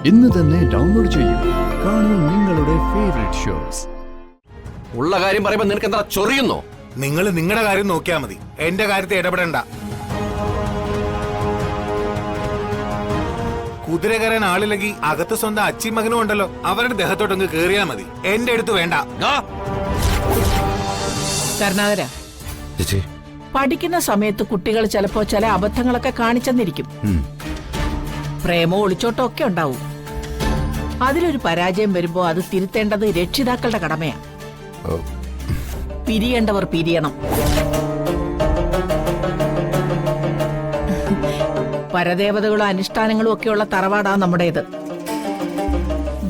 ഇന്ന് തന്നെ ഡൗൺലോഡ് ചെയ്യൂ. കാണൂ നിങ്ങളുടെ ഫേവറേറ്റ് ഷോസ്. ഉള്ള കാര്യം പറയുമ്പോ നിനക്ക് എന്താ ചൊറിയുന്നോ? നിങ്ങൾ നിങ്ങളുടെ കാര്യം നോക്കിയാ മതി, എന്റെ കാര്യത്തിൽ ഇടപെടണ്ട. കുതിര കയറാൻ ആളില്ലെങ്കിൽ അകത്ത് സ്വന്തം അച്ചി മകനും ഉണ്ടല്ലോ, അവരുടെ ദേഹത്തോട്ടങ്ങ് കേറിയാ മതി. എന്റെ അടുത്ത് വേണ്ട. കരുണാകര, പഠിക്കുന്ന സമയത്ത് കുട്ടികൾ ചിലപ്പോ ചില അബദ്ധങ്ങളൊക്കെ കാണിച്ചെന്നിരിക്കും. പ്രേമോ ഒളിച്ചോട്ടോ ഒക്കെ ഉണ്ടാവും. അതിലൊരു പരാജയം വരുമ്പോ അത് തിരുത്തേണ്ടത് രക്ഷിതാക്കളുടെ കടമയാ. പിരിയേണ്ടവർ പിരിയണം. പരദേവതകളും അനുഷ്ഠാനങ്ങളും ഒക്കെയുള്ള തറവാടാ നമ്മുടേത്.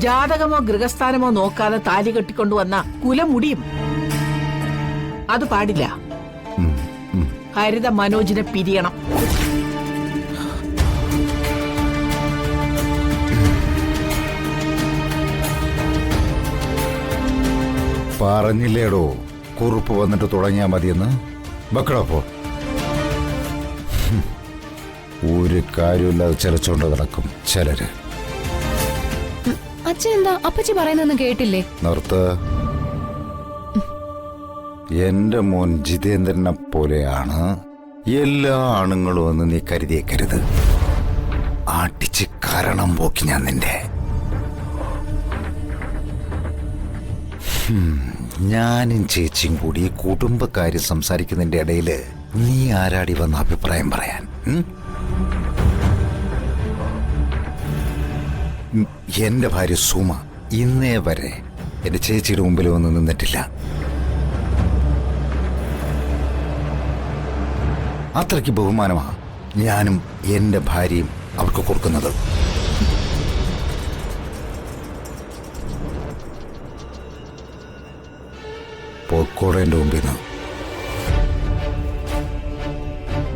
ജാതകമോ ഗൃഹസ്ഥാനമോ നോക്കാതെ താലി കെട്ടിക്കൊണ്ടുവന്ന കുലം മുടിയും. അത് പാടില്ല. ഹരിത മനോജിനെ പിരിയണം. പറഞ്ഞില്ലേടോ കുറുപ്പ് വന്നിട്ട് തുടങ്ങിയാ മതിയെന്ന്. ബക്കടപ്പോ ഒരു കാര്യമില്ലാതെ ചിലച്ചോണ്ട് നടക്കും ചിലര്. അച്ഛൻ എന്താ അപ്പച്ചി പറയുന്നൊന്നും കേട്ടില്ലേ? നിർത്ത്. എന്റെ മോൻ ജിതേന്ദ്രനെ പോലെയാണ് എല്ലാ ആണുങ്ങളും എന്ന് നീ കരുതിയേക്കരുത്. ആട്ടിച്ച് കാരണം പോക്കി ഞാൻ നിന്റെ. ഞാനും ചേച്ചിയും കൂടി കുടുംബക്കാര്യം സംസാരിക്കുന്നതിന്റെ ഇടയില് നീ ആരാടി വന്ന അഭിപ്രായം പറയാൻ? എന്റെ ഭാര്യ സുമ ഇന്നേ വരെ എന്റെ ചേച്ചിയുടെ മുമ്പിൽ വന്ന് നിന്നിട്ടില്ല. അത്രയ്ക്ക് ബഹുമാനമാ ഞാനും എന്റെ ഭാര്യയും അവർക്ക് കൊടുക്കുന്നത്. പോക്കോടേന്റെ മുമ്പിൽ നിന്ന്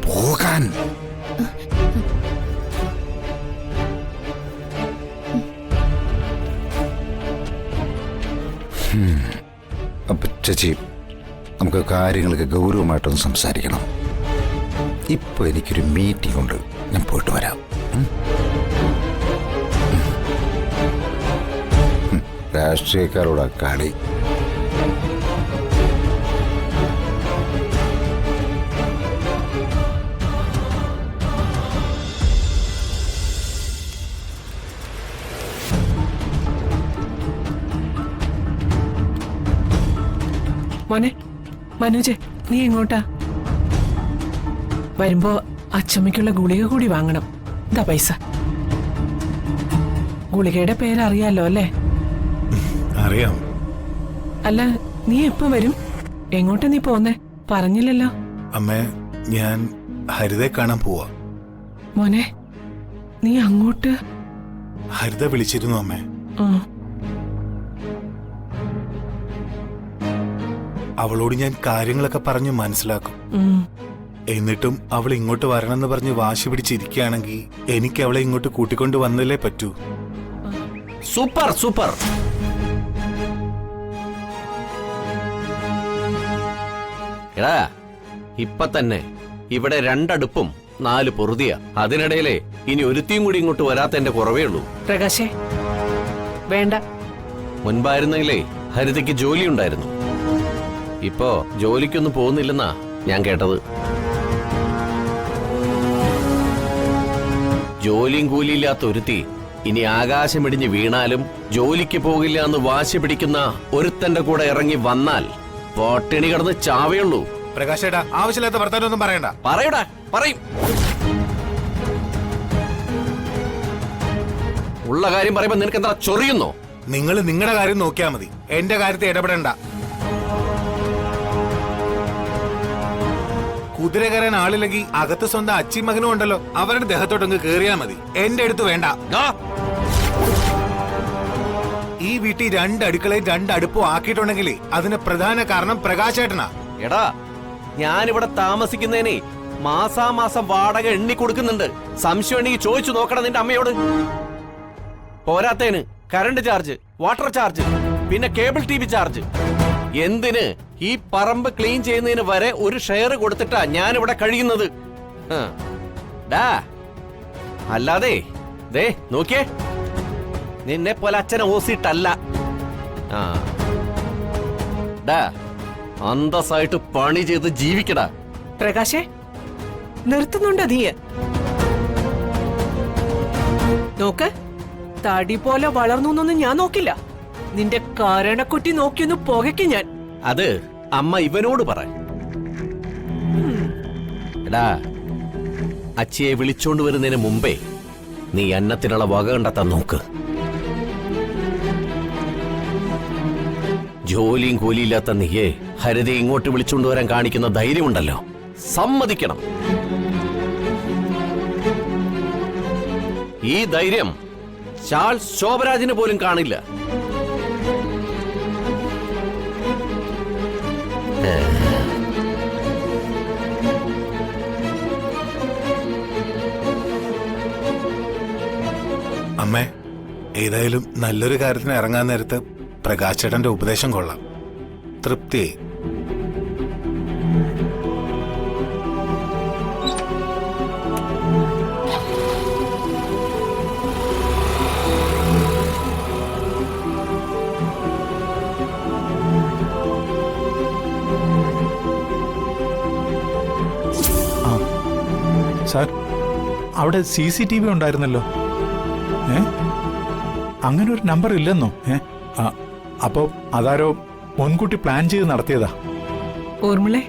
പോകാൻ. അപ്പൊ ചേച്ചി, നമുക്ക് കാര്യങ്ങളൊക്കെ ഗൗരവമായിട്ടൊന്ന് സംസാരിക്കണം. ഇപ്പൊ എനിക്കൊരു മീറ്റിംഗ് ഉണ്ട്, ഞാൻ പോയിട്ട് വരാം. രാഷ്ട്രീയക്കാരോടാ കളി. മോനെ മനോജ്, നീ എങ്ങോട്ടാ? വരുമ്പോ അച്ചമ്മയ്ക്കുള്ള ഗുളിക കൂടി വാങ്ങണം. ഇതാ പൈസ. ഗുളികയുടെ പേരറിയാലോ അല്ലേ? അറിയാം. അല്ല, നീ എപ്പോ വരും? എങ്ങോട്ടാ നീ പോന്നേ? പറഞ്ഞില്ലല്ലോ. അമ്മേ, ഞാൻ ഹരിതയെ കാണാൻ പോവാ. മോനെ, നീ അങ്ങോട്ട്? ഹരിത വിളിച്ചിരുന്നു അമ്മേ. അവളോട് ഞാൻ കാര്യങ്ങളൊക്കെ പറഞ്ഞു മനസ്സിലാക്കും. എന്നിട്ടും അവൾ ഇങ്ങോട്ട് വരണമെന്ന് പറഞ്ഞ് വാശി പിടിച്ചിരിക്കുകയാണെങ്കിൽ എനിക്ക് അവളെ ഇങ്ങോട്ട് കൂട്ടിക്കൊണ്ട് വന്നല്ലേ പറ്റൂ. Super super. എടാ, ഇപ്പൊ തന്നെ ഇവിടെ 2 അടുപ്പും 4 പൊറുതിയാ. അതിനിടയിലെ ഇനി ഒരുത്തിയും കൂടി ഇങ്ങോട്ട് വരാത്തതിന്റെ കുറവേ ഉള്ളൂ. പ്രകാശേ, വേണ്ട. മുൻപായിരുന്നെങ്കിലേ ഹരിതയ്ക്ക് ജോലി ഉണ്ടായിരുന്നു. ഇപ്പോ ജോലിക്കൊന്നും പോകുന്നില്ലെന്നാ ഞാൻ കേട്ടത്. ജോലിയും കൂലിയില്ലാത്ത ഒരുത്തി ഇനി ആകാശമിടിഞ്ഞ് വീണാലും ജോലിക്ക് പോകില്ല എന്ന് വാശി പിടിക്കുന്ന ഒരുത്തന്റെ കൂടെ ഇറങ്ങി വന്നാൽ പട്ടിണി കിടന്ന് ചാവേയുള്ളൂ. പ്രകാശേട്ടാ, ആവശ്യമില്ലാത്ത വർത്തമാനമൊന്നും പറയണ്ട. പറയൂടാ, പറയും. ഉള്ള കാര്യം പറയുമ്പോ നിനക്ക് എന്താ ചൊറിയുന്നോ? നിങ്ങൾ നിങ്ങളുടെ കാര്യം നോക്കിയാ മതി, എന്റെ കാര്യത്തിൽ ഇടപെടണ്ട. കുതിര കയറാൻ ആളില്ലെങ്കിൽ അകത്ത് സ്വന്തം അച്ചി മകനും ഉണ്ടല്ലോ, അവരുടെ ദേഹത്തോട്ടങ്ങ് കേറിയാ മതി. എന്റെ അടുത്ത് വേണ്ട. ഈ വീട്ടിൽ 2 അടുക്കളയും 2 അടുപ്പും ആക്കിയിട്ടുണ്ടെങ്കിലേ അതിന് പ്രധാന കാരണം പ്രകാശേട്ടനാ. എടാ, ഞാനിവിടെ താമസിക്കുന്നതിനെ മാസാമാസം വാടക എണ്ണി കൊടുക്കുന്നുണ്ട്. സംശയം ഉണ്ടെങ്കിൽ ചോദിച്ചു നോക്കണം നിന്റെ അമ്മയോട്. പോരാത്തേന് കറണ്ട് ചാർജ്, വാട്ടർ ചാർജ്, പിന്നെ കേബിൾ TV ചാർജ്. എന്തിന് ഈ പറമ്പ് ക്ലീൻ ചെയ്യുന്നതിന് വരെ ഒരു ഷെയർ കൊടുത്തിട്ടാ ഞാനിവിടെ കഴിയുന്നത്. അല്ലാതെ ദേ നോക്കിയേ, നിന്നെ പോലെ അച്ഛനെ ഓസിട്ടല്ല. ആ ഡാ, അന്തസ്സായിട്ട് പണി ചെയ്ത് ജീവിക്കടാ. പ്രകാശേ, നിർത്തുന്നുണ്ടോ നീ? നോക്ക്, തടി പോലെ വളർന്നു എന്നൊന്നും ഞാൻ നോക്കില്ല. നിന്റെ കാരണക്കുട്ടി നോക്കിയൊന്ന് പുകയ്ക്ക് ഞാൻ. അത് അമ്മ ഇവനോട് പറ. എടാ, അച്ഛയെ വിളിച്ചോണ്ട് വരുന്നതിന് മുമ്പേ നീ അന്നത്തിനുള്ള വക കണ്ടെത്താൻ നോക്ക്. ജോലിയും കൂലിയില്ലാത്ത നീയെ ഹരിത ഇങ്ങോട്ട് വിളിച്ചോണ്ട് വരാൻ കാണിക്കുന്ന ധൈര്യമുണ്ടല്ലോ, സമ്മതിക്കണം. ഈ ധൈര്യം ചാൾസ് ശോഭരാജിന് പോലും കാണില്ല. അമ്മേ, ഏതായാലും നല്ലൊരു കാര്യത്തിന് ഇറങ്ങാൻ നേരത്ത് പ്രകാശ് ചേട്ടന്റെ ഉപദേശം കൊള്ളാം. തൃപ്തിയെ. സാർ, അവിടെ CCTV ഉണ്ടായിരുന്നല്ലോ. അങ്ങനെ ഒരു നമ്പർ ഇല്ലെന്നോ? അപ്പോ അതാരോ മുൻകൂട്ടി പ്ലാൻ ചെയ്ത് നടത്തിയതാ. ഓർമ്മളെ,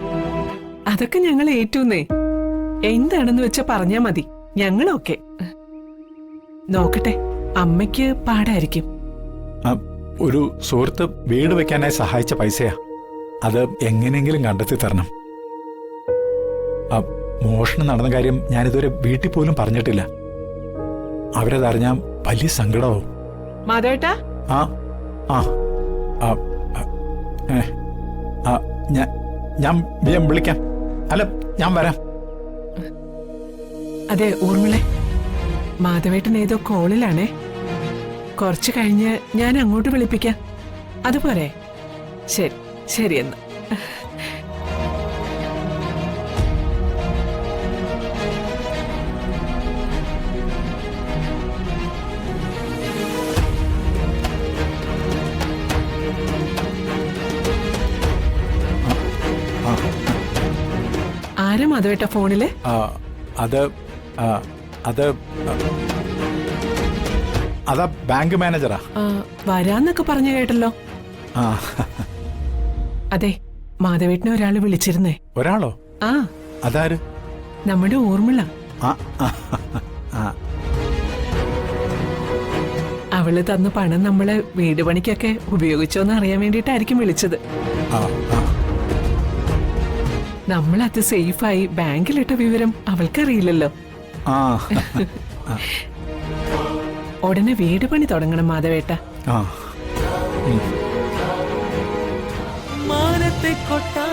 അതൊക്കെ ഞങ്ങൾ ഏറ്റുന്നേ. എന്താണെന്ന് വെച്ചാ പറഞ്ഞാ മതി, ഞങ്ങളൊക്കെ നോക്കട്ടെ. അമ്മയ്ക്ക് പാടായിരിക്കും. ഒരു സുഹൃത്ത് വീട് വെക്കാനായി സഹായിച്ച പൈസയാ. അത് എങ്ങനെയെങ്കിലും കണ്ടെത്തി തരണം. മോഷണം നടന്ന കാര്യം ഞാനിതുവരെ വീട്ടിൽ പോലും പറഞ്ഞിട്ടില്ല. അവരതറിഞ്ഞാ വലിയ സങ്കടമാവും. മാധവേട്ടാ, ആ ആ ഞാൻ വിളിക്കാം. അല്ല, ഞാൻ വരാം. അതെ ഓർമ്മളെ, മാധവേട്ടൻ ഏതോ കോളിലാണേ. കുറച്ച് കഴിഞ്ഞ് ഞാൻ അങ്ങോട്ട് വിളിപ്പിക്കാം. അതുപോലെ ശരി ശരി എന്ന്. ആരാ മാധവേട്ട ഫോണില്? അത് അതാ ബാങ്ക് മാനേജറാ. വരാന്നൊക്കെ പറഞ്ഞു കേട്ടല്ലോ. അതെ, മാധവേട്ടനെ ഒരാള് വിളിച്ചിരുന്നേ. ഒരാളോ? ആ, അതാര്? നമ്മുടെ ഓർമ്മള. അവള് തന്ന പണം നമ്മള് വീട് പണിക്കൊക്കെ ഉപയോഗിച്ചോന്ന് അറിയാൻ വേണ്ടിട്ടായിരിക്കും വിളിച്ചത്. നമ്മളത് സേഫായി ബാങ്കിലിട്ട വിവരം അവൾക്കറിയില്ലല്ലോ. ഉടനെ വീട് പണി തുടങ്ങണം മാധവേട്ട. മാനത്തെ കൊട്ടാ